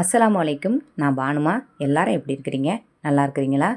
அஸ்ஸலாமு அலைக்கும். நான் பானுமா. எல்லாரும் எப்படி இருக்கிறீங்க? நல்லா இருக்கிறீங்களா?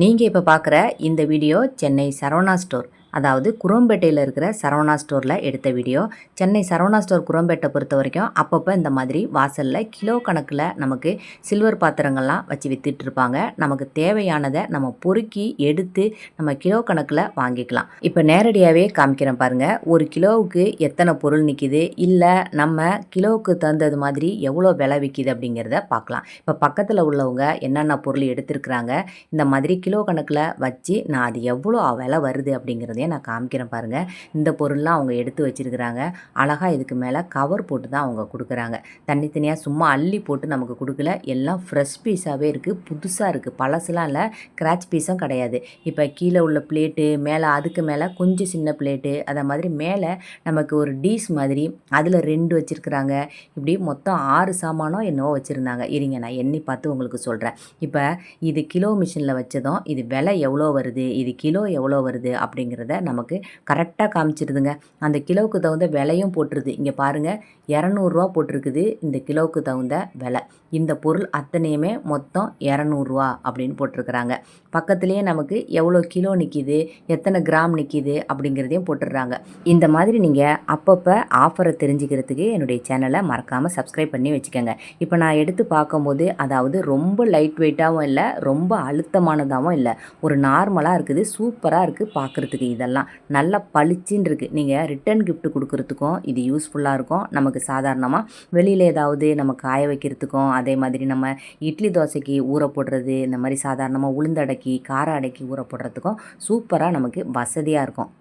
நீங்கள் இப்போ பார்க்குற இந்த வீடியோ சென்னை சரவணா ஸ்டோர், அதாவது குரோம்பேட்டையில் இருக்கிற சரவணா ஸ்டோரில் எடுத்த வீடியோ. சென்னை சரவணா ஸ்டோர் குரோம்பேட்டை பொறுத்த வரைக்கும் அப்பப்போ இந்த மாதிரி வாசலில் கிலோ கணக்கில் நமக்கு சில்வர் பாத்திரங்கள்லாம் வச்சு விற்றுட்ருப்பாங்க. நமக்கு தேவையானதை நம்ம பொறுக்கி எடுத்து நம்ம கிலோ கணக்கில் வாங்கிக்கலாம். இப்போ நேரடியாகவே காமிக்கிறேன் பாருங்கள். ஒரு கிலோவுக்கு எத்தனை பொருள் நிற்கிது, இல்லை நம்ம கிலோவுக்கு தகுந்தது மாதிரி எவ்வளோ விலை விற்கிது அப்படிங்கிறத பார்க்கலாம். இப்போ பக்கத்தில் உள்ளவங்க என்னென்ன பொருள் எடுத்துருக்குறாங்க, இந்த மாதிரி கிலோ கணக்கில் வச்சு நான் அது எவ்வளோ விலை வருது அப்படிங்கிறதையும் நான் காமிக்கிறேன் பாருங்கள். இந்த பொருள்லாம் அவங்க எடுத்து வச்சுருக்கிறாங்க. அழகாக இதுக்கு மேலே கவர் போட்டு தான் அவங்க கொடுக்குறாங்க. தனித்தனியாக சும்மா அள்ளி போட்டு நமக்கு கொடுக்கல. எல்லாம் ஃப்ரெஷ் பீஸாகவே இருக்குது, புதுசாக இருக்குது, பழசுலாம் இல்லை, கிராச் பீஸும் கிடையாது. இப்போ கீழே உள்ள பிளேட்டு மேலே, அதுக்கு மேலே கொஞ்சம் சின்ன பிளேட்டு, அதை மாதிரி மேலே நமக்கு ஒரு டீஸ் மாதிரி அதில் 2 வச்சுருக்குறாங்க. இப்படி மொத்தம் 6 சாமானோ என்னவோ வச்சுருந்தாங்க. இருங்க நான் எண்ணி பார்த்து உங்களுக்கு சொல்கிறேன். இப்போ இது கிலோ மிஷினில் வச்சதும் இது விலை எவ்வளோ வருது, இது கிலோ எவ்வளோ வருது அப்படிங்கிறத நமக்கு கரெக்டாக காமிச்சிருதுங்க. அந்த கிலோவுக்கு தகுந்த விலையும் போட்டுருது. இங்கே பாருங்கள், 200 போட்டிருக்குது இந்த கிலோவுக்கு தகுந்த விலை. இந்த பொருள் அத்தனையுமே மொத்தம் 200 அப்படின்னு போட்டிருக்கிறாங்க. பக்கத்துலேயே நமக்கு எவ்வளோ கிலோ நிற்கிது, எத்தனை கிராம் நிற்கிது அப்படிங்கிறதையும் போட்டுடுறாங்க. இந்த மாதிரி நீங்கள் அப்பப்போ ஆஃபரை தெரிஞ்சுக்கிறதுக்கு என்னுடைய சேனலை மறக்காமல் சப்ஸ்கிரைப் பண்ணி வச்சுக்கோங்க. இப்போ நான் எடுத்து பார்க்கும்போது அதாவது ரொம்ப லைட் வெயிட்டாகவும் இல்லை, ரொம்ப அழுத்தமானதாகவும் இல்லை, ஒரு நார்மலாக இருக்குது. சூப்பராக இருக்குது பார்க்குறதுக்கு. இதெல்லாம் நல்லா பளிச்சின்னு இருக்குது. நீங்கள் ரிட்டன் கிஃப்ட் கொடுக்குறதுக்கும் இது யூஸ்ஃபுல்லாக இருக்கும். நமக்கு சாதாரணமாக வெளியில் ஏதாவது நம்ம காய வைக்கிறதுக்கும், அதே மாதிரி நம்ம இட்லி தோசைக்கு ஊற போடுறது, இந்த மாதிரி சாதாரணமாக உளுந்தடைக்கி கார அடைக்கி ஊற போடுறதுக்கும் சூப்பராக நமக்கு வசதியாக இருக்கும்.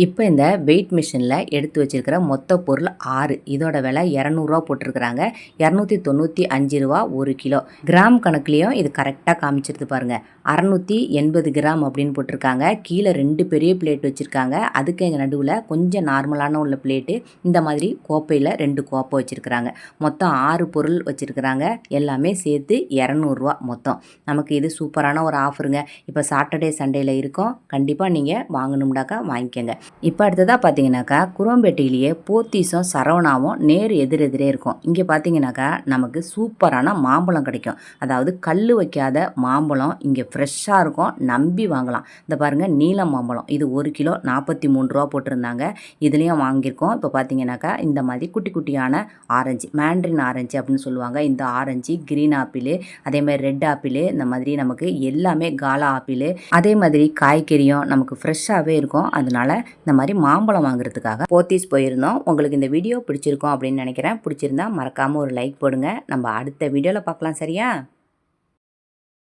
இப்போ இந்த வெயிட் மிஷினில் எடுத்து வச்சுருக்கிற மொத்த பொருள் 6. இதோட விலை 200 போட்டிருக்கிறாங்க. 295 1 கிலோ. கிராம் கணக்குலேயும் இது கரெக்டாக காமிச்சிருது பாருங்கள். 680 கிராம் அப்படின்னு போட்டிருக்காங்க. கீழே 2 பெரிய பிளேட் வச்சுருக்காங்க. அதுக்கு எங்கள் நடுவில் கொஞ்சம் நார்மலான உள்ள பிளேட்டு, இந்த மாதிரி கோப்பையில் 2 கோப்பை வச்சுருக்குறாங்க. மொத்தம் 6 பொருள் வச்சுருக்குறாங்க. எல்லாமே சேர்த்து 200 மொத்தம். நமக்கு இது சூப்பரான ஒரு ஆஃபருங்க. இப்போ சாட்டர்டே சண்டேயில் இருக்கும். கண்டிப்பாக நீங்கள் வாங்கணும்னாக்கா வாங்கிக்கோங்க. இப்போ அடுத்ததாக பார்த்தீங்கன்னாக்கா குரோம்பேட்டையிலேயே போத்தீஸும் சரவணாவும் நேர் எதிரெதிரே இருக்கும். இங்கே பார்த்தீங்கன்னாக்கா நமக்கு சூப்பரான மாம்பழம் கிடைக்கும். அதாவது கல் வைக்காத மாம்பழம் இங்கே ஃப்ரெஷ்ஷாக இருக்கும், நம்பி வாங்கலாம். இந்த பாருங்கள், நீல மாம்பழம் இது 1 கிலோ 43 போட்டிருந்தாங்க. இதுலேயும் வாங்கியிருக்கோம். இப்போ பார்த்தீங்கன்னாக்கா இந்த மாதிரி குட்டி குட்டியான ஆரஞ்சு, மேண்ட்ரின் ஆரஞ்சு அப்படின்னு சொல்லுவாங்க. இந்த ஆரஞ்சு, கிரீன் ஆப்பிள், அதே மாதிரி ரெட் ஆப்பிள், இந்த மாதிரி நமக்கு எல்லாமே காலா ஆப்பிள், அதே மாதிரி காய்கறியும் நமக்கு ஃப்ரெஷ்ஷாகவே இருக்கும். அதனால இந்த மாதிரி மாம்பழம் வாங்குறதுக்காக போத்தீஸ் போயிருந்தோம். உங்களுக்கு இந்த வீடியோ பிடிச்சிருக்கும் அப்படின்னு நினைக்கிறேன். பிடிச்சிருந்தா மறக்காமல் ஒரு லைக் போடுங்க. நம்ம அடுத்த வீடியோவில் பார்க்கலாம். சரியா?